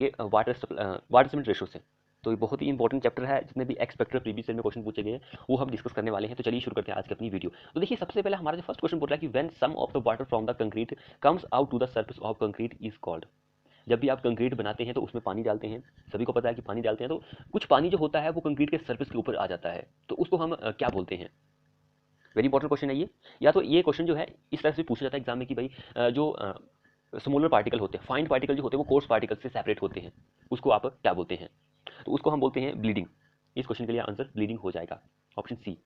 ये water cement ratio से। तो ये बहुत ही इंपॉर्टेंट चैप्टर है, जितने भी एक्सपेक्टेड प्रीवियस ईयर में क्वेश्चन पूछे गए हैं वो हम डिस्कस करने वाले हैं। तो चलिए शुरू करते हैं आज की अपनी वीडियो। तो देखिए सबसे पहले हमारा जो फर्स्ट क्वेश्चन बोल रहा है कि when some of the water from the concrete comes out to the surface of concrete is called. जब भी आप कंक्रीट बनाते हैं तो उसमें पानी डालते हैं, सभी को पता है कि पानी डालते हैं तो कुछ पानी जो होता है वो कंक्रीट के सरफेस के ऊपर आ जाता है, तो उसको हम क्या बोलते हैं। वेरी इंपॉर्टेंट क्वेश्चन है ये। या तो ये क्वेश्चन जो है इस तरह से पूछा जाता है एग्जाम में कि भाई जो स्मॉलर पार्टिकल होते हैं, फाइन पार्टिकल जो होते हैं वो कोर्स पार्टिकल से सेपरेट होते हैं, उसको आप क्या बोलते हैं। तो उसको हम बोलते हैं ब्लीडिंग। इस क्वेश्चन के लिए आंसर ब्लीडिंग हो जाएगा, ऑप्शन सी।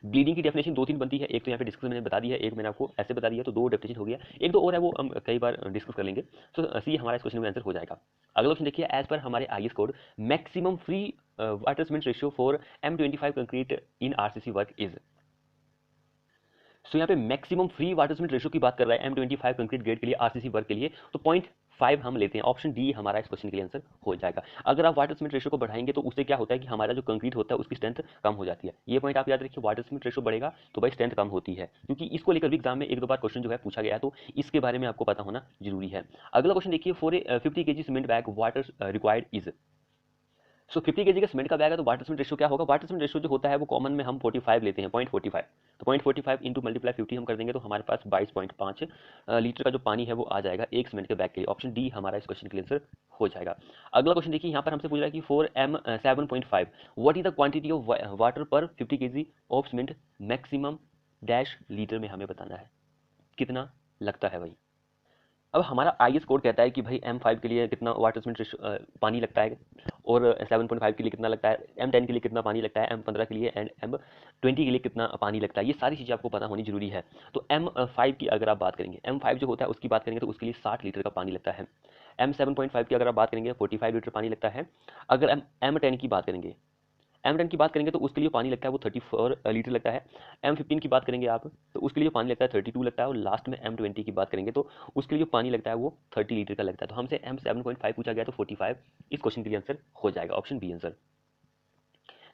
ब्लीडिंग की डेफिनेशन दो तीन बनती है, एक तो यहाँ पे डिस्कस मैंने बता दी है, एक मैंने आपको ऐसे बता दिया, तो दो डेफिनेशन हो गया, एक दो और है वो हम कई बार डिस्कस कर लेंगे। तो सी हमारा इस क्वेश्चन में आंसर हो जाएगा। अगला क्वेश्चन देखिए, एज पर हमारे IS code maximum free water cement ratio for M25 concrete in RCC work is. So यहाँ पे maximum free water cement ratio की बात कर रहा है M25 कंक्रीट ग्रेड के लिए आरसीसी वर्क के लिए, तो 0.5 हम लेते हैं, ऑप्शन डी हमारा इस क्वेश्चन के लिए आंसर हो जाएगा। अगर आप वाटर सीमेंट रेशियो को बढ़ाएंगे तो उससे क्या होता है कि हमारा जो कंक्रीट होता है उसकी स्ट्रेंथ कम हो जाती है। ये पॉइंट आप याद रखिए, वाटर सीमेंट रेशियो बढ़ेगा तो भाई स्ट्रेंथ कम होती है, क्योंकि इसको लेकर भी एग्जाम में एक दो बार क्वेश्चन जो है पूछा गया है, तो इसके बारे में आपको पता होना जरूरी है। अगला क्वेश्चन देखिए, for 50 kg cement bag water required is. So 50 KG का सीमेंट का बैग है तो वाटर सीमेंट रेशियो क्या होगा। वाटर सीमेंट रेशियो जो होता है वो कॉमन में हम 45 लेते हैं, 0.45। तो 0.45 इंटू मल्टीप्लाई 50 हम कर देंगे तो हमारे पास 22.5 लीटर का जो पानी है वो आ जाएगा एक सीमेंट के बैग के लिए। ऑप्शन डी हमारा इस क्वेश्चन के लिए आंसर हो जाएगा। अगला क्वेश्चन देखिए, यहाँ पर हमसे पूछ रहा है कि 4M7.5 what is the quantity of water पर 50 KG of cement maximum dash litre में हमें बताना है, कितना लगता है भाई। अब हमारा आईएस कोड कहता है कि भाई M5 के लिए कितना वाटर सीमेंट पानी लगता है, और 7.5 के लिए कितना लगता है, M10 के लिए कितना पानी लगता है, M15 के लिए एंड M20 के लिए कितना पानी लगता है। ये सारी चीज़ें आपको पता होनी जरूरी है। तो M5 की अगर आप बात करेंगे, M5 जो होता है उसकी बात करेंगे तो उसके लिए 60 लीटर का पानी लगता है। M7.5 की अगर आप बात करेंगे 45 लीटर पानी लगता है। अगर M10 की बात करेंगे, M10 की बात करेंगे तो उसके लिए पानी लगता है वो 34 लीटर लगता है। M15 की बात करेंगे आप तो उसके लिए पानी लगता है 32 लगता है, और लास्ट में M20 की बात करेंगे तो उसके लिए पानी लगता है वो 30 लीटर का लगता है। तो हमसे M7.5 पूछा गया तो 45 इस क्वेश्चन के लिए आंसर हो जाएगा, ऑप्शन बी आंसर।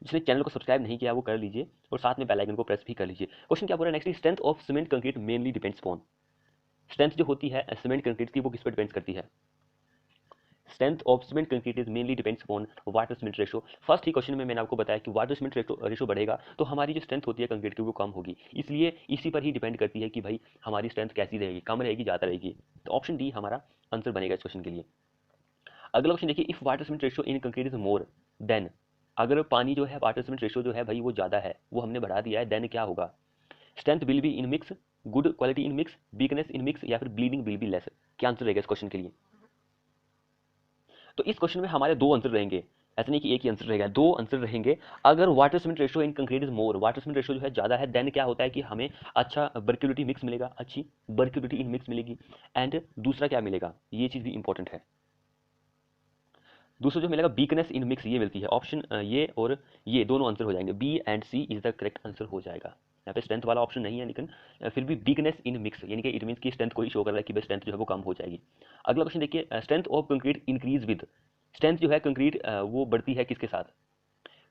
जिसने चैनल को सब्सक्राइब नहीं किया वो कर लीजिए और साथ में बेल आइकन को प्रेस भी कर लीजिए। क्वेश्चन क्या बोल रहा है next, strength of cement concrete mainly depends on. Strength जो होती है सीमेंट कंक्रीट की वो किस पर डिपेंड्स करती है। Strength of cement concrete is mainly depends on water cement ratio. First he question में मैंने आपको बताया कि वाटर सीमेंट रेशो बढ़ेगा तो हमारी जो स्ट्रेंथ होती है कंक्रीट की वो कम होगी, इसलिए इसी पर ही डिपेंड करती है कि भाई हमारी स्ट्रेंथ कैसी रहेगी, कम रहेगी ज़्यादा रहेगी। तो ऑप्शन डी हमारा आंसर बनेगा इस क्वेश्चन के लिए। अगला क्वेश्चन देखिए, if water cement ratio in concrete is more than. अगर पानी जो है वाटर सीमेंट रेशो जो है भाई वो ज़्यादा है, वो हमने बढ़ा दिया है, देन क्या होगा। Strength will be in mix, good quality in mix, weakness in mix, या फिर ब्लीडिंग विल बी लेस। क्या आंसर रहेगा इस क्वेश्चन के लिए। तो इस क्वेश्चन में हमारे दो आंसर रहेंगे, ऐसा नहीं कि एक ही आंसर रहेगा, दो आंसर रहेंगे। अगर water cement ratio in concrete is more, water cement ratio जो है ज्यादा है, देन क्या होता है कि हमें अच्छा बर्क्यूलिटी मिक्स मिलेगा, अच्छी बर्क्यूलिटी इन मिक्स मिलेगी। एंड दूसरा क्या मिलेगा, ये चीज भी इंपॉर्टेंट है, दूसरा जो मिलेगा वीकनेस इन मिक्स, ये मिलती है। ऑप्शन ये और ये दोनों आंसर हो जाएंगे, B and C is the correct answer हो जाएगा। यहाँ पे स्ट्रेंथ वाला ऑप्शन नहीं है, लेकिन फिर भी वीकनेस इन मिक्स यानी कि इट मींस की स्ट्रेंथ को ही शो कर रहा है कि भाई स्ट्रेंथ जो है वो कम हो जाएगी। अगला क्वेश्चन देखिए, strength of concrete increase with. Strength जो है कंक्रीट वो बढ़ती है किसके साथ,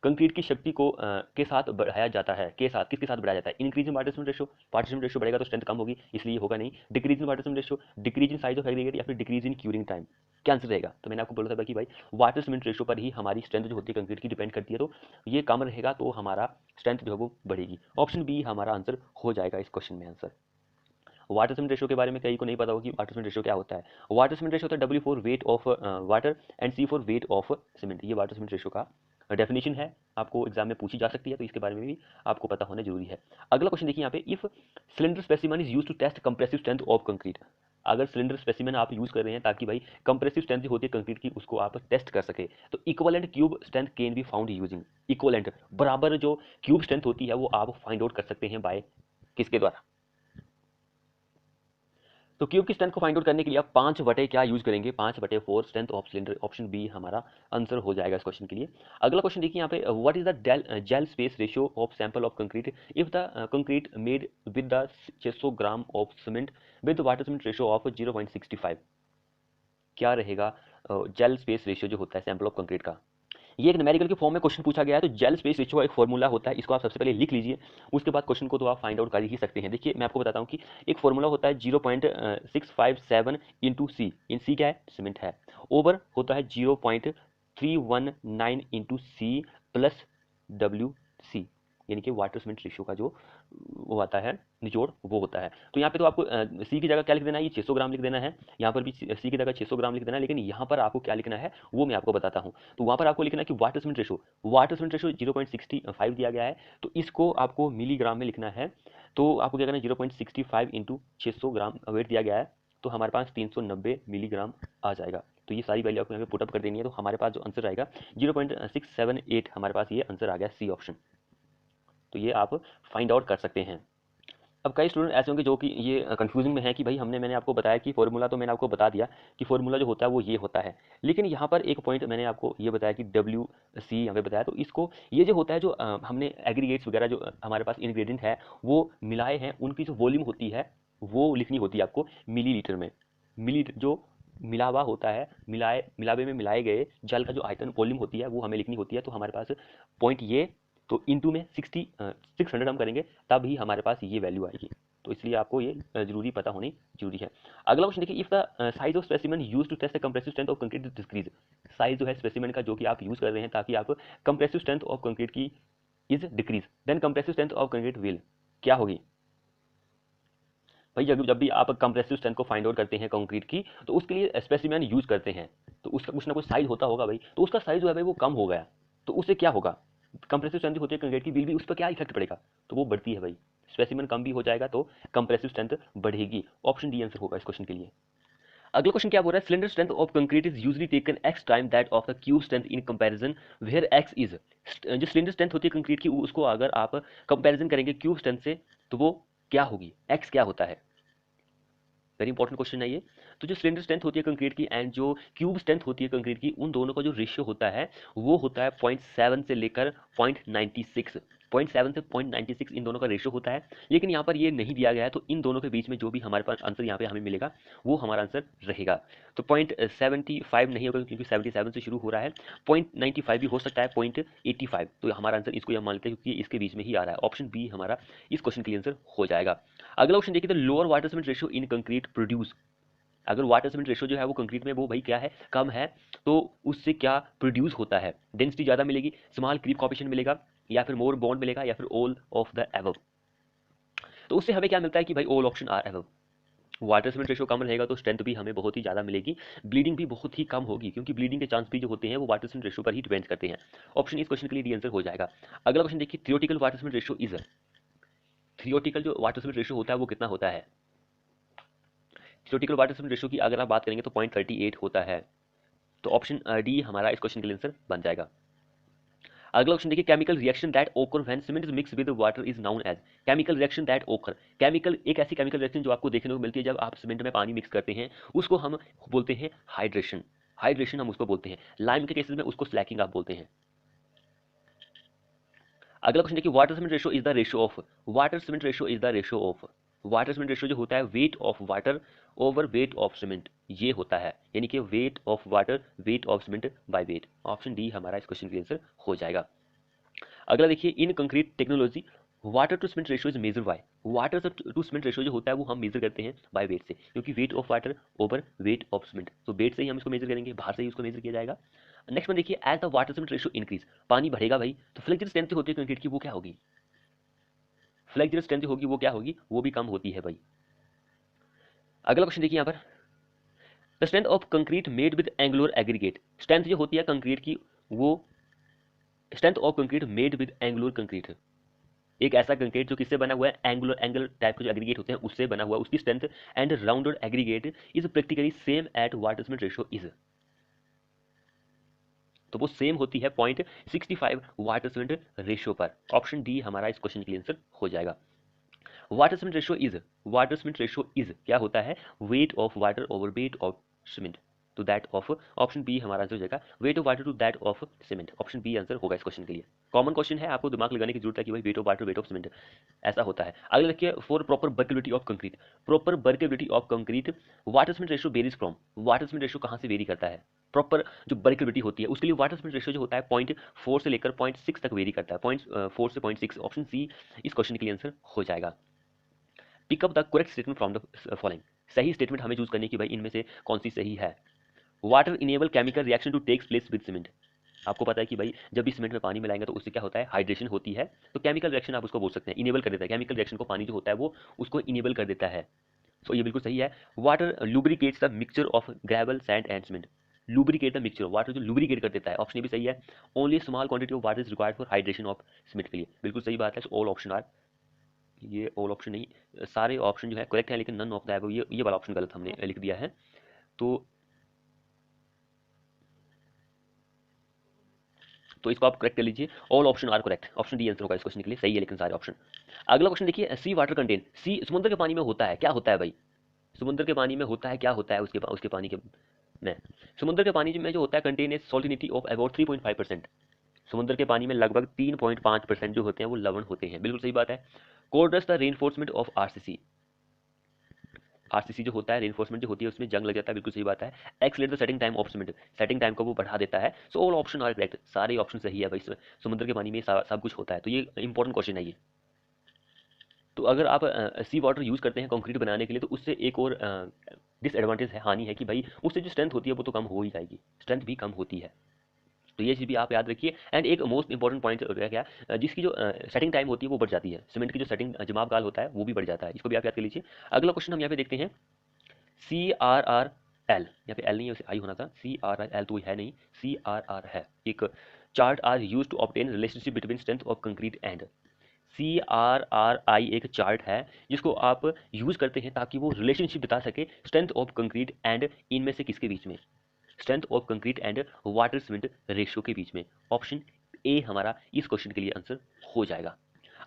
कंक्रीट की शक्ति को के साथ बढ़ाया जाता है, के साथ किसके साथ बढ़ाया जाता है। Increase in water cement ratio, water cement ratio बढ़ेगा तो स्ट्रेंथ कम होगी, इसलिए होगा नहीं। Decrease in water cement ratio, decrease in size of aggregate, या फिर डिक्रीज इन क्यूरिंग टाइम। क्या आंसर रहेगा। तो मैंने आपको बोला था कि भाई वाटर सीमेंट रेशियो पर ही हमारी स्ट्रेंथ जो होती है कंक्रीट की डिपेंड करती है, तो ये कम रहेगा तो हमारा स्ट्रेंथ जो है वो बढ़ेगी। ऑप्शन बी हमारा आंसर हो जाएगा इस क्वेश्चन में आंसर। वाटर सीमेंट रेशियो के बारे में कई को नहीं पता होगा कि वाटर सीमेंट रेशियो क्या होता है। वाटर सीमेंट रेशियो होता है W for wait of water and C for wait of cement. ये वाटर सीमेंट रेशियो का डेफिनेशन है, आपको एग्जाम में पूछी जा सकती है, तो इसके बारे में भी आपको पता होना जरूरी है। अगला क्वेश्चन देखिए यहाँ पे, if cylinder specimen is used to test compressive strength of concrete. अगर सिलेंडर स्पेसिमन आप यूज कर रहे हैं ताकि भाई कंप्रेसिव स्ट्रेंथ जो होती है कंक्रीट की उसको आप टेस्ट कर सके, तो equivalent cube strength can be found using. Equivalent बराबर जो क्यूब स्ट्रेंथ होती है वो आप फाइंड आउट कर सकते हैं बाय किसके द्वारा। तो क्यूब की स्ट्रेंथ को फाइंड आउट करने के लिए आप 5 बटे क्या यूज करेंगे, 5/4 strength of cylinder. Option B हमारा आंसर हो जाएगा इस क्वेश्चन के लिए। अगला क्वेश्चन देखिए यहाँ पे, what is the gel space ratio of sample of concrete if the concrete made with the 600 gram of cement with water cement ratio of 0.65। क्या रहेगा जेल स्पेस रेशियो जो होता है सैंपल ऑफ कंक्रीट का। ये एक न्यूमेरिकल के form में क्वेश्चन पूछा गया है, तो जेल स्पेस रेशियो का एक फॉर्मूला होता है, इसको आप सबसे पहले लिख लीजिए, उसके बाद क्वेश्चन को तो आप फाइंड आउट कर ही सकते हैं। देखिए मैं आपको बताता हूँ कि एक फॉर्मूला होता है 0.657 इंटू सी, इन सी क्या है, सीमेंट है, ओवर होता है 0.319 into C plus W C, यानी कि वाटर सीमेंट रेशियो का जो वो आता है निचोड़, वो होता है। तो यहाँ पे तो आपको सी की जगह क्या लिख देना है, ये 600 ग्राम लिख देना है, यहाँ पर भी सी की जगह 600 ग्राम लिख देना है, लेकिन यहाँ पर आपको क्या लिखना है वो मैं आपको बताता हूँ। तो वहाँ पर आपको लिखना है कि वाटर सीमेंट रेशो 0.65 दिया गया है, तो इसको आपको मिलीग्राम में लिखना है। तो आपको क्या करना है, 0.65 इंटू 600 ग्राम वेट दिया गया है, तो हमारे पास 390 मिलीग्राम आ जाएगा। तो ये सारी वैल्यू आपको यहाँ पे पुटअप कर देनी है, तो हमारे पास जो आंसर आएगा 0.678, हमारे पास ये आंसर आ गया, सी ऑप्शन। तो ये आप फाइंड आउट कर सकते हैं। अब कई स्टूडेंट ऐसे होंगे जो कि ये कंफ्यूजिंग में है कि भाई मैंने आपको बताया कि फॉर्मूला, तो मैंने आपको बता दिया कि फॉर्मूला जो होता है वो ये होता है, लेकिन यहाँ पर एक पॉइंट मैंने आपको ये बताया कि डब्ल्यू सी यहाँ पे बताया, तो इसको ये जो होता है, जो हमने एग्रीगेट्स वगैरह जो हमारे पास इंग्रेडिएंट है वो मिलाए हैं, उनकी जो वॉल्यूम होती है वो लिखनी होती है आपको मिलीलीटर में। मिली जो मिलावा होता है, मिलावे में मिलाए गए जल का जो आयतन वॉल्यूम होती है वो हमें लिखनी होती है। तो हमारे पास पॉइंट ये, तो इंटू में 600 हम करेंगे, तब ही हमारे पास ये वैल्यू आएगी। तो इसलिए आपको ये जरूरी पता होनी जरूरी है। अगला क्वेश्चन देखिए, if the size of specimen used to test the compressive strength of concrete decrease, size जो है स्पेसिमेन का जो कि आप यूज कर रहे हैं ताकि आप कंप्रेसिव स्ट्रेंथ ऑफ कंक्रीट की is decrease, then compressive strength of concrete will क्या होगी। भाई जब भी आप कंप्रेसिव स्ट्रेंथ को फाइंड आउट करते हैं कंक्रीट की, तो उसके लिए स्पेसिमेन यूज करते हैं, तो उसका कुछ ना कुछ साइज होता होगा भाई, तो उसका साइज जो है भाई वो कम हो गया, तो उससे क्या होगा, कंप्रेसिव स्ट्रेंथ होती है कंक्रीट की, विल भी उस पर क्या इफेक्ट पड़ेगा, तो वो बढ़ती है भाई, स्पेसिमेन कम भी हो जाएगा तो कंप्रेसिव स्ट्रेंथ बढ़ेगी। ऑप्शन डी आंसर होगा इस क्वेश्चन के लिए। अगला क्वेश्चन क्या बोल रहा है, cylinder strength of concrete is usually taken X time that of the cube strength in comparison where X is, जो सिलेंडर स्ट्रेंथ होती है कंक्रीट की उसको अगर आप कंपैरिजन करेंगे क्यूब स्ट्रेंथ से, तो वो क्या होगी, एक्स क्या होता है, वेरी इंपॉर्टेंट क्वेश्चन है ये। तो जो सिलेंडर स्ट्रेंथ होती है कंक्रीट की एंड जो क्यूब स्ट्रेंथ होती है कंक्रीट की, उन दोनों का जो रेशियो होता है वो होता है 0.7 से लेकर 0.96, 0.7 से 0.96 इन दोनों का रेशियो होता है, लेकिन यहाँ पर ये नहीं दिया गया है, तो इन दोनों के बीच में जो भी हमारे पास आंसर यहाँ पे हमें मिलेगा वो हमारा आंसर रहेगा। तो 0.75 नहीं होगा क्योंकि 77 से शुरू हो रहा है, 0.95 भी हो सकता है, 0.85, तो हमारा आंसर इसको हम मान लेते हैं क्योंकि इसके बीच में ही आ रहा है, ऑप्शन बी हमारा इस क्वेश्चन के लिए आंसर हो जाएगा। अगला क्वेश्चन देखिए, the lower water cement ratio in concrete produce, अगर वाटर सीमेंट रेशियो जो है वो कंक्रीट में वो भाई क्या है, कम है, तो उससे क्या प्रोड्यूस होता है, डेंसिटी ज्यादा मिलेगी, स्मॉल क्रीप कोएफिशिएंट मिलेगा, या फिर मोर बॉन्ड मिलेगा, या फिर ऑल ऑफ द एबव। तो उससे हमें क्या मिलता है कि भाई all option are above. Water cement ratio कम रहेगा तो स्ट्रेंथ भी हमें बहुत ही ज्यादा मिलेगी, ब्लीडिंग भी बहुत ही कम होगी, क्योंकि ब्लीडिंग के चांस भी जो होते हैं वो वाटर सीमेंट रेशियो पर ही डिपेंड करते हैं। ऑप्शन इस क्वेश्चन के लिए डी आंसर हो जाएगा। अगला क्वेश्चन देखिए, theoretical water cement ratio is, theoretical जो वाटर सीमेंट रेशियो होता है वो कितना होता है, थियोरेटिकल वाटर सीमेंट रेशियो की अगर आप बात करेंगे तो 0.38 होता है, तो ऑप्शन डी हमारा इस क्वेश्चन के लिए आंसर बन जाएगा। अगला क्वेश्चन देखिए, chemical reaction that occur when cement is mix with water is known as, chemical reaction that occur, chemical एक ऐसी केमिकल रिएक्शन जो आपको देखने को मिलती है जब आप सीमेंट में पानी मिक्स करते हैं, उसको हम बोलते हैं हाइड्रेशन, हाइड्रेशन हम उसको बोलते हैं, लाइम के केसेस में उसको स्लैकिंग आप बोलते हैं। अगला क्वेश्चन देखिए, water cement ratio is the ratio of, water cement ratio is the ratio of, water cement ratio जो होता है weight of water over weight of cement, ये होता है, यानी कि weight of water weight of cement by weight. Option D हमारा इस क्वेश्चन का आंसर हो जाएगा। अगला देखिए, in concrete technology water to cement ratio is measure by, water to cement ratio जो होता है वो हम मेजर करते हैं बाय वेट से, क्योंकि wait of water over weight of cement, तो वेट से ही हम इसको मेजर करेंगे, बाहर से ही उसको मेजर किया जाएगा। नेक्स्ट में देखिए, as the water cement ratio increase, पानी बढ़ेगा भाई, तो फ्लेक्चर स्ट्रेंथ होती है कंक्रीट की वो क्या होगी, फ्लेक्चर स्ट्रेंथ होगी वो क्या होगी, वो भी कम होती है भाई। अगला क्वेश्चन देखिए यहाँ पर, the strength of concrete made with angular aggregate, strength जो होती है कंक्रीट की वो, strength of concrete made with angular concrete, एक ऐसा कंक्रीट जो किससे बना हुआ है, एंगुलर एंगल टाइप के जो एग्रीगेट होते हैं उससे बना हुआ, उसकी strength and rounded aggregate is practically same at water cement ratio is, तो वो सेम होती है 0.65 वाटर सीमेंट रेशियो पर। ऑप्शन डी हमारा इस क्वेश्चन के लिए आंसर हो जाएगा। Water cement ratio is, water cement ratio is क्या होता है, weight of water over weight of cement, to that of, option B हमारा आंसर हो जाएगा weight of water to that of cement. Option B answer होगा इस क्वेश्चन के लिए। कॉमन क्वेश्चन है, आपको दिमाग लगाने की जरूरत है कि भाई wait of water weight of cement ऐसा होता है। अगला देखिए, for proper workability of concrete, proper workability of concrete water cement ratio varies from, water cement ratio कहाँ से वेरी करता है? प्रॉपर जो वर्केबिलिटी होती है उसके लिए वाटर सीमेंट रेशियो जो होता है 0.4 से लेकर 0.6 तक वेरी करता है, 0.4 से 0.6। ऑप्शन सी इस क्वेश्चन के लिए आंसर हो जाएगा। Pick up the correct statement from the following, सही स्टेटमेंट हमें चूज करनी कि भाई इनमें से कौन सी सही है। Water enable chemical reaction to takes place with cement, आपको पता है कि भाई जब भी सीमेंट में पानी मिलाएंगे तो उससे क्या होता है, हाइड्रेशन होती है। तो केमिकल रिएक्शन आप उसको बोल सकते हैं, इनेबल कर देता है, केमिकल रिएक्शन को पानी जो होता है वो उसको इनेबल कर देता है। तो ये बिल्कुल सही है। Water lubricates the mixture of gravel sand and cement, lubricate the mixture, water जो लुब्रिकेट कर देता है, ऑप्शन ये भी सही है। Only small quantity of water is required for hydration of cement के लिए, बिल्कुल सही बात है। ऑल ऑप्शन आर, ये ऑल ऑप्शन नहीं, सारे ऑप्शन जो है करेक्ट है, लेकिन नन ऑफ द अबव, ये वाला ऑप्शन गलत हमने लिख दिया है। तो इसको आप करेक्ट कर लीजिए, all option are correct, option D answer होगा इस क्वेश्चन के लिए, सही है लेकिन सारे ऑप्शन। अगला क्वेश्चन देखिए, सी वाटर कंटेन, सी समुद्र के पानी में होता है, क्या होता है भाई? समुद्र के पानी में होता है, क्या होता है उसके पानी के में? समुद्र के पानी में जो होता है कंटेन ए सॉल्टिनिटी ऑफ अबाउट 3.5%, समुद्र के पानी में लगभग 3.5% जो होते हैं वो लवण होते हैं, बिल्कुल सही बात है। Corrodes the reinforcement of RCC, RCC जो होता है रेनफोर्समेंट जो होती है उसमें जंग लग जाता है, बिल्कुल सही बात है। Accelerate the setting time of cement, setting time को वो बढ़ा देता है। So all option are correct, सारे ऑप्शन सही है भाई, समुद्र के पानी में सब कुछ होता है, तो ये इंपॉर्टेंट क्वेश्चन है ये। तो अगर आप सी वाटर यूज करते हैं कंक्रीट बनाने के लिए तो उससे एक और डिसएडवांटेज है, हानि है कि भाई उससे जो स्ट्रेंथ होती है वो तो कम हो ही जाएगी, स्ट्रेंथ भी कम होती है। तो ये चीज़ भी आप याद रखिए। एंड एक मोस्ट इंपॉर्टेंट पॉइंट है क्या, जिसकी जो सेटिंग टाइम होती है वो बढ़ जाती है, सीमेंट की जो सेटिंग जमाव काल होता है वो भी बढ़ जाता है, इसको भी आप याद कर लीजिए। अगला क्वेश्चन हम यहाँ पे देखते हैं, CRRL, यहाँ पे एल नहीं है, उसे आई होना था, CRRL तो है नहीं, CRR है। एक chart are use to obtain relationship between strength of concrete and, CRRI एक चार्ट है जिसको आप यूज करते हैं ताकि वो रिलेशनशिप बता सके स्ट्रेंथ ऑफ कंक्रीट एंड इनमें से किसके बीच में, strength of concrete and water cement ratio के बीच में। ऑप्शन ए हमारा इस क्वेश्चन के लिए आंसर हो जाएगा।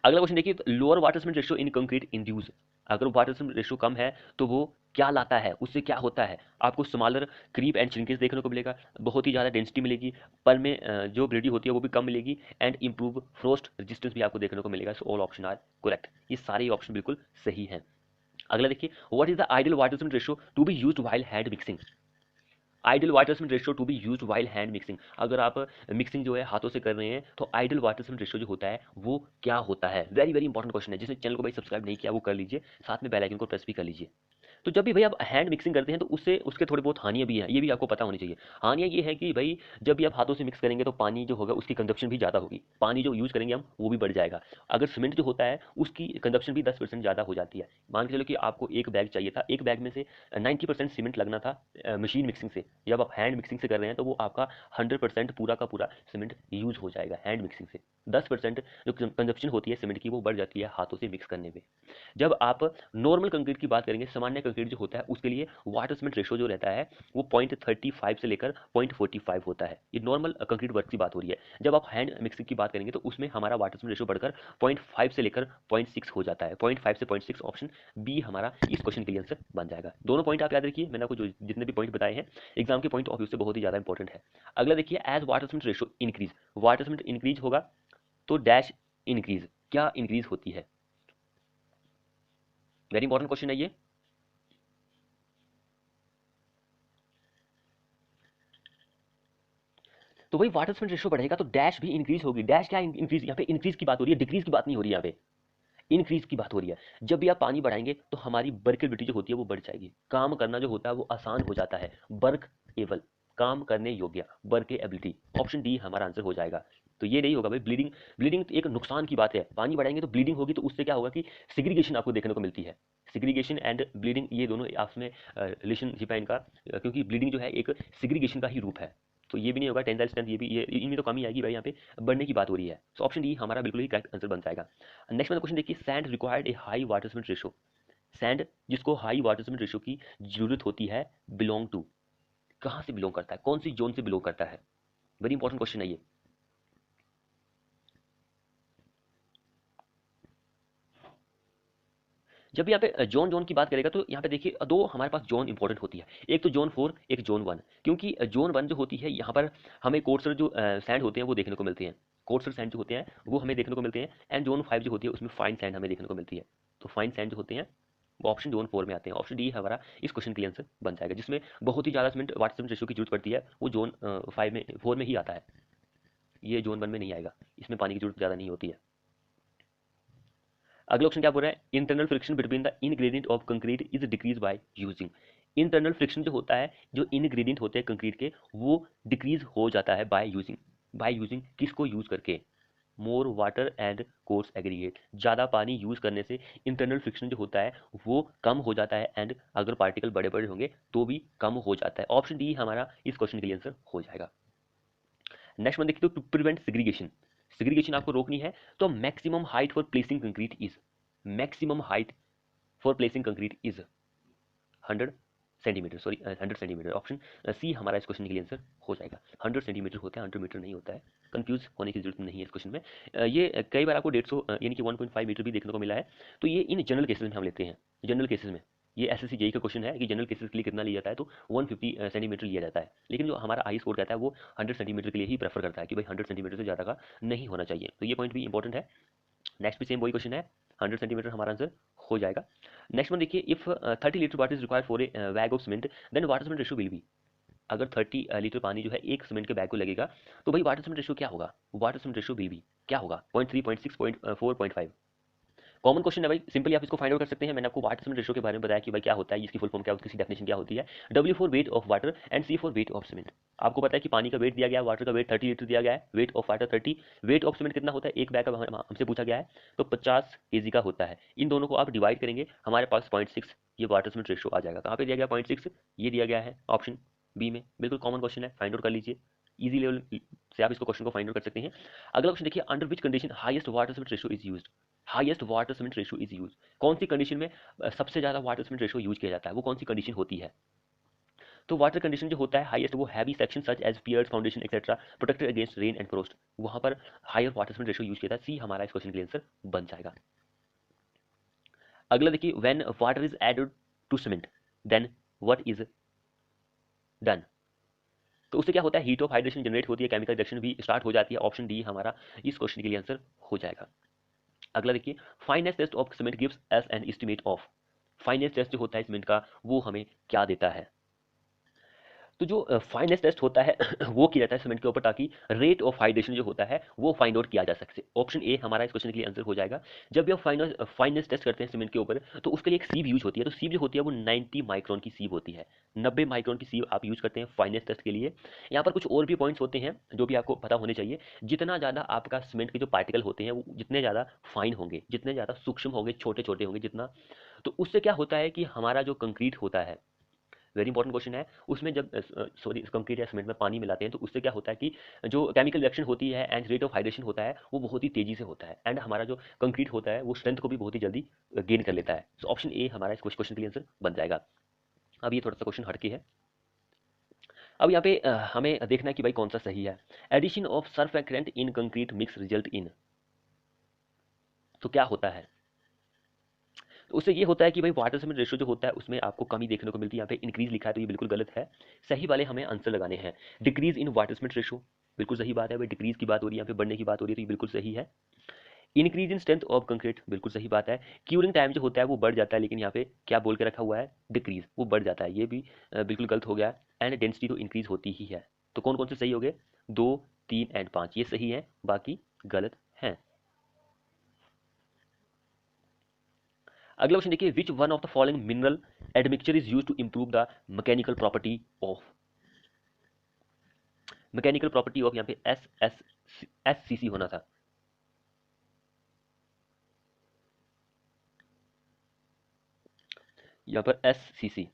अगला क्वेश्चन देखिए, lower water cement ratio in concrete induce, अगर वाटर सीमेंट रेशियो कम है तो वो क्या लाता है, उससे क्या होता है? आपको स्मॉलर क्रीप एंड श्रिंकेज देखने को मिलेगा, बहुत ही ज़्यादा डेंसिटी मिलेगी, पर में जो ब्रिडी होती है वो भी कम मिलेगी, एंड इंप्रूव फ्रोस्ट रेजिस्टेंस भी आपको देखने को मिलेगा। So all option are correct, ये सारे ऑप्शन बिल्कुल सही हैं। अगला देखिए, what is the ideal water cement ratio to be used while hand mixing, ideal water cement ratio to be used while hand mixing, अगर आप मिक्सिंग जो है हाथों से कर रहे हैं तो आइडियल वाटर सीमेंट रेशियो जो होता है वो क्या होता है? वेरी वेरी इंपॉर्टेंट क्वेश्चन है, जिसने चैनल को भाई सब्सक्राइब नहीं किया वो कर लीजिए, साथ में बेल आइकन को प्रेस भी कर लीजिए। तो जब भी भाई आप हैंड मिक्सिंग करते हैं तो उससे उसके थोड़े बहुत हानियां भी हैं, ये भी आपको पता होनी चाहिए। हानियां ये है कि भाई जब भी आप हाथों से मिक्स करेंगे तो पानी जो होगा उसकी कंजप्शन भी ज़्यादा होगी, पानी जो यूज़ करेंगे हम वो भी बढ़ जाएगा। अगर सीमेंट जो होता है उसकी कंजप्शन भी 10% ज़्यादा हो जाती है। मान के चलो कि आपको एक बैग चाहिए था, एक बैग में से 90% सीमेंट लगना था मशीन मिक्सिंग से, जब आप हैंड मिक्सिंग से कर रहे हैं तो वो आपका 100% पूरा का पूरा सीमेंट यूज हो जाएगा हैंड मिक्सिंग से। 10% जो कंजप्शन होती है सीमेंट की वो बढ़ जाती है हाथों से मिक्स करने में। जब आप नॉर्मल कंक्रीट की बात करेंगे, सामान्य कंक्रीट जो होता है उसके लिए वाटर सीमेंट रेशो जो रहता है वो 0.35 से लेकर 0.45 होता है, ये नॉर्मल कंक्रीट वर्क की बात हो रही है। जब आप हैंड मिक्सिंग की बात करेंगे तो उसमें हमारा वाटर सीमेंट रेशो बढ़कर 0.5 से लेकर 0.6 हो जाता है, 0.5 से 0.6, ऑप्शन बी हमारा इस क्वेश्चन के लिए आंसर बन जाएगा। दोनों पॉइंट आप याद रखिए, मैंने आपको जो जितने भी पॉइंट बताए हैं एग्जाम के पॉइंट ऑफ व्यू से बहुत ही ज्यादा इंपॉर्टेंट है। अगला देखिए, as water cement ratio increase, water cement increase होगा तो डैश इंक्रीज, क्या इंक्रीज होती है? वेरी इंपॉर्टेंट क्वेश्चन है ये। तो भाई वाटर सीमेंट रेशियो बढ़ेगा तो डैश भी इंक्रीज होगी, डैश क्या इंक्रीज, यहाँ पे इंक्रीज की बात हो रही है, डिक्रीज की बात नहीं हो रही है, यहाँ पे इंक्रीज की बात हो रही है। जब भी आप पानी बढ़ाएंगे तो हमारी वर्केबिलिटी जो होती है वो बढ़ जाएगी, काम करना जो होता है वो आसान हो जाता है, वर्क एबल, काम करने योग्य, वर्क एबिलिटी। ऑप्शन डी हमारा आंसर हो जाएगा। तो ये नहीं होगा भाई ब्लीडिंग, ब्लीडिंग एक नुकसान की बात है, पानी बढ़ाएंगे तो ब्लीडिंग होगी तो उससे क्या होगा कि सिग्रीगेशन आपको देखने को मिलती है, सिग्रीगेशन एंड ब्लीडिंग ये दोनों आपस में रिलेशनशिप है इनका, क्योंकि ब्लीडिंग जो है एक सिग्रीगेशन का ही रूप है। तो ये भी नहीं होगा टेंसाइल स्ट्रेंथ, ये भी ये इनमें तो कमी आएगी भाई, यहाँ पे बढ़ने की बात हो रही है। सो ऑप्शन डी हमारा बिल्कुल ही करेक्ट आंसर बन जाएगा। नेक्स्ट वाला क्वेश्चन देखिए, sand required a high water cement ratio, sand जिसको हाई वाटर सीमेंट रेशो की जरूरत होती है, बिलोंग टू, कहाँ से बिलोंग करता है, कौन सी जोन से बिलोंग करता है? वेरी इंपॉर्टेंट क्वेश्चन है ये। जब भी यहाँ पे जोन जोन की बात करेगा तो यहाँ पे देखिए दो हमारे पास जोन इंपॉर्टेंट होती है, एक तो जोन 4, एक जोन 1। क्योंकि जोन 1 जो होती है यहाँ पर हमें कोर्सर जो सैंड होते हैं वो देखने को मिलते हैं, कोर्सर सैंड जो होते हैं वो हमें देखने को मिलते हैं। एंड जोन 5 जो होती है उसमें फाइन सैंड हमें देखने को मिलती है। तो फाइन सैंड जो होते हैं वो ऑप्शन जोन 4 में आते हैं। ऑप्शन डी हमारा इस क्वेश्चन के लिए आंसर बन जाएगा। जिसमें बहुत ही ज़्यादा सीमेंट वाटर सीमेंट रेशियो की जरूरत पड़ती है वो जोन 5 में 4 में ही आता है, ये जोन 1 में नहीं आएगा, इसमें पानी की जरूरत ज़्यादा नहीं होती है। अगला ऑप्शन क्या बोल रहा है, internal friction between the ingredient of concrete is decrease by using. Internal friction जो होता है, जो इनग्रेडिएंट होते हैं कंक्रीट के, वो डिक्रीज हो जाता है बाय यूजिंग। बाय यूजिंग किसको यूज करके, more water and coarse aggregate. ज़्यादा पानी यूज करने से इंटरनल फ्रिक्शन जो होता है वो कम हो जाता है, एंड अगर पार्टिकल बड़े बड़े होंगे तो भी कम हो जाता है। ऑप्शन डी हमारा इस क्वेश्चन के लिए आंसर हो जाएगा। नेक्स्ट वन देखिए, तो टू प्रिवेंट सेग्रीगेशन, सेग्रीगेशन आपको रोकनी है तो maximum height for placing concrete is, maximum height for placing concrete is 100 centimetre, sorry 100 centimetre. Option C हमारा इस क्वेश्चन के लिए आंसर हो जाएगा। 100 सेंटीमीटर होता है, 100 मीटर नहीं होता है, कंफ्यूज होने की जरूरत नहीं है इस क्वेश्चन में। ये कई बार आपको 150 यानी कि 1.5 मीटर भी देखने को मिला है। तो ये इन जनरल केसेस में हम लेते हैं, जनरल केसेस में। ये एसएससी जेई का क्वेश्चन है कि जनरल केसेस के लिए कितना लिया जाता है, तो 150 सेंटीमीटर लिया जाता है। लेकिन जो हमारा आई स्कोर कहता है वो 100 सेंटीमीटर के लिए ही प्रेफर करता है कि भाई 100 सेंटीमीटर से ज़्यादा का नहीं होना चाहिए। तो ये पॉइंट भी इंपॉर्टेंट है। नेक्स्ट भी सेम वही क्वेश्चन है, 100 सेंटीमीटर हमारा आंसर हो जाएगा। नेक्स्ट वन देखिए, if 30 litre water is required for a bag of cement then water cement ratio will be. अगर 30 लीटर पानी जो है एक सीमेंट के बैग को लगेगा तो भाई वाटर सीमेंट रेशियो क्या होगा, water cement ratio will B क्या होगा, 0.3, 0.6, 0.4, 0.5। कॉमन क्वेश्चन है भाई, सिंपली आप इसको फाइंड आउट कर सकते हैं। मैंने आपको वाटर सीमेंट रेशियो के बारे में बताया कि भाई क्या होता है, इसकी फुल फॉर्म क्या होती है, इसकी डेफिनेशन क्या होती है। W for wait of water and C for wait of cement. आपको पता है कि पानी का वेट दिया गया है, वाटर का वेट 30 लीटर दिया गया है, weight of water 30, wait of cement कितना होता है, एक बैग का हमसे पूछा गया है तो 50 केजी का होता है। इन दोनों को आप डिवाइड करेंगे, हमारे पास 0.6 ये वाटर सीमेंट रेशियो आ जाएगा। कहाँ पे दिया गया 0.6, ये दिया गया है ऑप्शन बी में। बिल्कुल कॉमन क्वेश्चन है, फाइंड आउट कर लीजिए, इजी लेवल से आप इसको क्वेश्चन को फाइंड आउट कर सकते हैं। अगला क्वेश्चन देखिए, under which condition highest water cement ratio is used, highest water cement ratio is use. कौन सी कंडीशन में सबसे ज्यादा वाटर सीमेंट रेशियो यूज किया जाता है, वो कौन सी कंडीशन होती है। तो वाटर कंडीशन जो होता है हाईएस्ट, वो heavy section such as piers, foundation etcetera protected against rain and frost, वहां पर higher water cement ratio use किया था। सी हमारा इस क्वेश्चन के लिए आंसर बन जाएगा। अगला देखिए, when water is added to cement then what is done. तो उससे क्या होता है, हीट ऑफ हाइड्रेशन जनरेट होती है, केमिकल रिएक्शन भी स्टार्ट हो जाती है। ऑप्शन डी हमारा इस क्वेश्चन के लिए आंसर हो जाएगा। अगला देखिए, fineness test of cement gives as an estimate of. Fineness test जो होता है सीमेंट का वो हमें क्या देता है। तो जो फाइनेस टेस्ट होता है वो किया जाता है सीमेंट के ऊपर ताकि रेट ऑफ हाइड्रेशन जो होता है वो फाइंड आउट किया जा सके। ऑप्शन ए हमारा इस क्वेश्चन के लिए आंसर हो जाएगा। जब भी आप फाइनेस टेस्ट करते हैं सीमेंट के ऊपर तो उसके लिए एक सीव यूज होती है। तो सीव जो होती है वो 90 माइक्रोन की सीव होती है, 90 माइक्रोन की सीव आप यूज करते हैं फाइनेस टेस्ट के लिए। यहाँ पर कुछ और भी पॉइंट्स होते हैं जो भी आपको पता होने चाहिए। जितना ज़्यादा आपका सीमेंट के जो पार्टिकल होते हैं वो जितने ज़्यादा फाइन होंगे, जितने ज़्यादा सूक्ष्म होंगे, छोटे छोटे होंगे जितना, तो उससे क्या होता है कि हमारा जो कंक्रीट होता है, वेरी इंपॉर्टेंट क्वेश्चन है, उसमें जब सॉरी कंक्रीट या सीमेंट में पानी मिलाते हैं तो उससे क्या होता है कि जो केमिकल रिएक्शन होती है एंड रेट ऑफ हाइड्रेशन होता है वो बहुत ही तेजी से होता है, एंड हमारा जो कंक्रीट होता है वो स्ट्रेंथ को भी बहुत ही जल्दी गेन कर लेता है। सो ऑप्शन ए हमारा इस क्वेश्चन के लिए आंसर बन जाएगा। अब ये थोड़ा सा क्वेश्चन हटके है। अब यहाँ पे हमें देखना है कि भाई कौन सा सही है। Addition of surfactant in concrete mix result in, तो क्या होता है। तो उससे ये होता है कि भाई वाटर सीमेंट रेशियो जो होता है उसमें आपको कमी देखने को मिलती है। यहाँ पे इंक्रीज लिखा है तो ये बिल्कुल गलत है, सही वाले हमें आंसर लगाने हैं। Decrease in water cement ratio, बिल्कुल सही बात है भाई, डिक्रीज की बात हो रही है यहाँ पे, बढ़ने की बात हो रही है तो ये बिल्कुल सही है। Increase in strength of concrete, बिल्कुल सही बात है। क्यूरिंग टाइम जो होता है वो बढ़ जाता है, लेकिन यहाँ पे क्या बोल के रखा हुआ है, डिक्रीज, वो बढ़ जाता है, ये भी बिल्कुल गलत हो गया। एंड डेंसिटी तो इंक्रीज होती ही है। तो कौन कौन से सही हो गए, 2, 3 एंड 5 ये सही है, बाकी गलत है। अगला क्वेश्चन देखिए, which one of the following mineral admixture is used to improve the mechanical property of, mechanical property of, यहाँ पे SCC होना था, यहाँ पर SCC।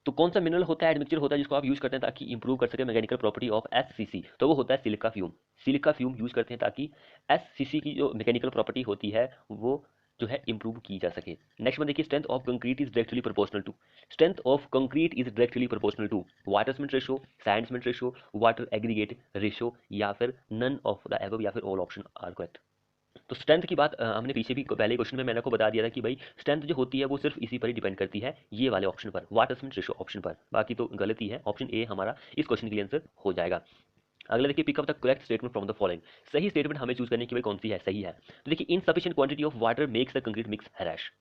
तो कौन सा मिनरल होता है, एडमिक्सचर होता है जिसको आप यूज करते हैं ताकि इंप्रूव कर सके मैकेनिकल प्रॉपर्टी ऑफ SCC, तो वो होता है silica fume. Silica fume use करते हैं ताकि SCC की जो मैकेनिकल प्रॉपर्टी होती है वो जो है इंप्रूव की जा सके। नेक्स्ट में देखिए, strength of concrete is directly proportional to, strength of concrete is directly proportional to water cement ratio, sand cement ratio, water aggregate ratio, या फिर नन ऑफ द एबव, या फिर ऑल ऑप्शन आर करेक्ट। तो strength की बात हमने पीछे भी पहले क्वेश्चन में मैंने आपको बता दिया था कि भाई स्ट्रेंथ जो होती है वो सिर्फ इसी पर ही डिपेंड करती है, ये वाले ऑप्शन पर, वाटर सीमेंट रेशियो ऑप्शन पर। बाकी तो गलत ही है, ऑप्शन ए हमारा इस क्वेश्चन के लिए आंसर हो जाएगा। अगला देखिए, pick up the correct statement from the following. सही स्टेटमेंट हमें चूज करने की भाई कौन सी है, सही है। तो देखिए, insufficient quantity of water makes the concrete mix harsh.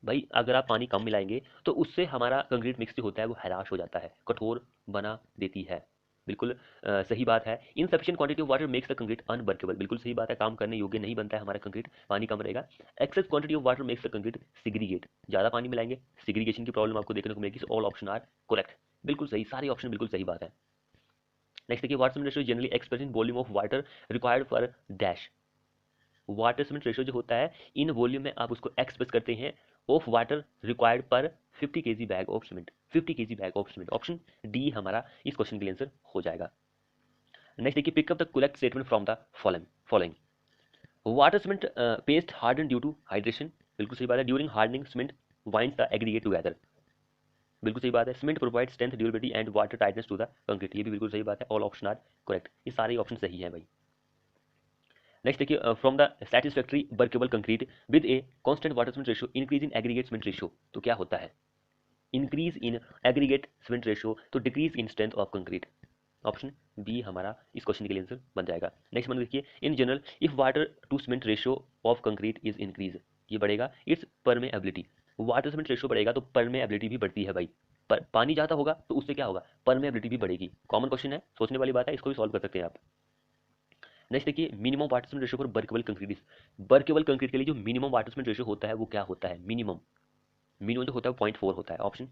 भाई अगर आप पानी कम मिलाएंगे तो उससे हमारा कंक्रीट मिक्स जो होता है वो हैराश हो जाता है, कठोर बना देती है। बिल्कुल सही बात है। Insufficient quantity of water makes the concrete unworkable, बिल्कुल सही बात है, काम करने योग्य नहीं बनता है हमारा कंक्रीट, पानी कम रहेगा। Excess quantity of water makes the concrete segregate, ज़्यादा पानी मिलाएंगे सिग्रीगेशन की प्रॉब्लम आपको देखने को मिलेगी। ऑल ऑप्शन आर करेक्ट, बिल्कुल सही, सारे ऑप्शन बिल्कुल सही बात है। नेक्स्ट देखिए, water cement ratio generally express in volume of water required for dash. Water cement ratio जो होता है इन वॉल्यूम में आप उसको एक्सप्रेस करते हैं ऑफ वाटर रिक्वायर्ड पर 50 KG bag of cement, 50 KG bag of cement. Option D हमारा इस क्वेश्चन के लिए आंसर हो जाएगा। नेक्स्ट देखिए, pick up the correct statement from the following. Water cement paste harden due to hydration, बिल्कुल सही बात है। During hardening cement winds the aggregate together, बिल्कुल सही बात है। Cement provide strength durability and water tightness to the concrete, ये भी बिल्कुल सही बात है। ऑल ऑप्शन आर करेक्ट, ये सारे ऑप्शन सही है भाई। नेक्स्ट देखिए, from the satisfactory workable concrete with a constant water cement ratio increase in aggregate cement ratio, तो क्या होता है, increase in aggregate cement ratio तो decrease in strength of concrete. Option B हमारा इस क्वेश्चन के लिए आंसर बन जाएगा। नेक्स्ट वन देखिए, in general if water to cement ratio of concrete is increase, ये बढ़ेगा its permeability. Water cement ratio बढ़ेगा तो परमेएबिलिटी भी बढ़ती है भाई, पर पानी ज़्यादा होगा तो उससे क्या होगा, परमेएबिलिटी भी बढ़ेगी। कॉमन क्वेश्चन है, सोचने वाली बात है, इसको भी सॉल्व कर सकते हैं आप। नेक्स्ट देखिए, minimum water cement ratio for workable concrete. Workable concrete के लिए जो मिनिमम वाटर सीमेंट रेशियो होता है वो क्या होता है, मिनिमम, मिनिमम जो होता है 0.4 होता है। ऑप्शन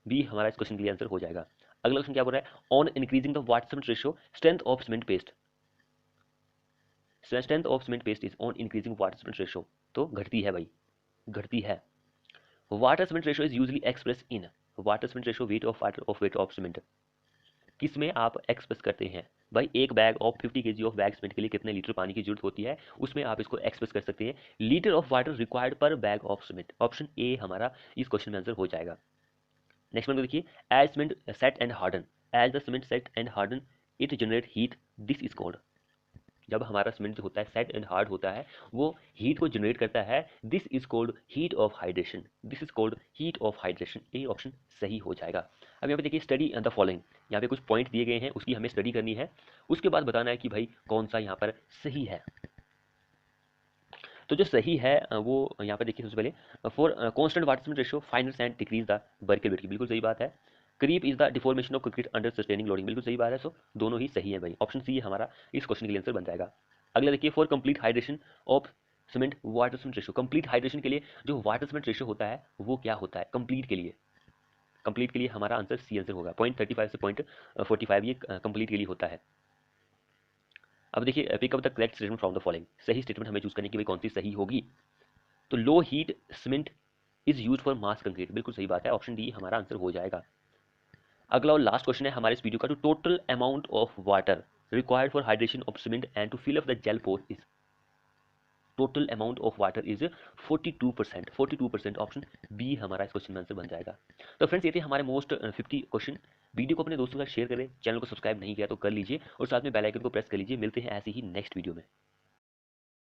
बी हमारा इस क्वेश्चन के लिए आंसर हो जाएगा। अगला क्वेश्चन क्या बोल रहा है, on increasing the water cement ratio strength of cement paste, strength of cement paste is on increasing water cement ratio, तो घटती है भाई, घटती है। Water cement ratio is usually express in, water cement ratio wait of water of weight of cement, किस में आप express करते हैं भाई, एक bag of 50 KG of bag cement के लिए कितने लीटर पानी की जरूरत होती है, उसमें आप इसको एक्सप्रेस कर सकते हैं लीटर ऑफ वाटर रिक्वायर्ड पर bag of cement. Option A हमारा इस क्वेश्चन में आंसर हो जाएगा। नेक्स्ट वन को देखिए, as cement set and harden, as the cement set and harden it generate heat, this is called, जब हमारा सीमेंट जो होता है सेट एंड हार्ड होता है वो हीट को जनरेट करता है, this is called heat of hydration, this is called heat of hydration. ये ऑप्शन सही हो जाएगा। अब यहाँ पे देखिए, स्टडी द फॉलोइंग, यहाँ पे कुछ पॉइंट दिए गए हैं, उसकी हमें स्टडी करनी है, उसके बाद बताना है कि भाई कौन सा यहाँ पर सही है। तो जो सही है वो यहाँ पर देखिए, सबसे पहले for constant water cement ratio final and decrease the workability, बिल्कुल सही बात है। Creep is the deformation of concrete under sustaining loading, बिल्कुल सही बात है। सो दोनों ही सही है भाई, ऑप्शन सी हमारा इस क्वेश्चन के लिए आंसर बन जाएगा। अगला देखिए, for complete hydration of cement water cement ratio, complete hydration के लिए जो वाटर सीमेंट रेशियो होता है वो क्या होता है, कंप्लीट के लिए, कंप्लीट के लिए हमारा आंसर सी आंसर होगा। 0.35 से 0.45 ये कंप्लीट के लिए होता है। अब देखिए, pick up the correct statement from the following, सही स्टेटमेंट हमें चूज करने की भाई कौन सी सही होगी। तो low heat cement is use for mass concrete, बिल्कुल सही बात है, ऑप्शन डी हमारा आंसर हो जाएगा। अगला और लास्ट क्वेश्चन है हमारे इस वीडियो का, to total amount of water required for hydration of cement and to fill up the gel pore is, total amount of water is 42%, 42%, option B हमारा इस क्वेश्चन में आंसर बन जाएगा। तो फ्रेंड्स, ये थे हमारे मोस्ट 50 क्वेश्चन। वीडियो को अपने दोस्तों के साथ शेयर करें, चैनल को सब्सक्राइब नहीं किया तो कर लीजिए और साथ में बेल आइकन को प्रेस कर लीजिए। मिलते हैं ऐसे ही नेक्स्ट वीडियो में।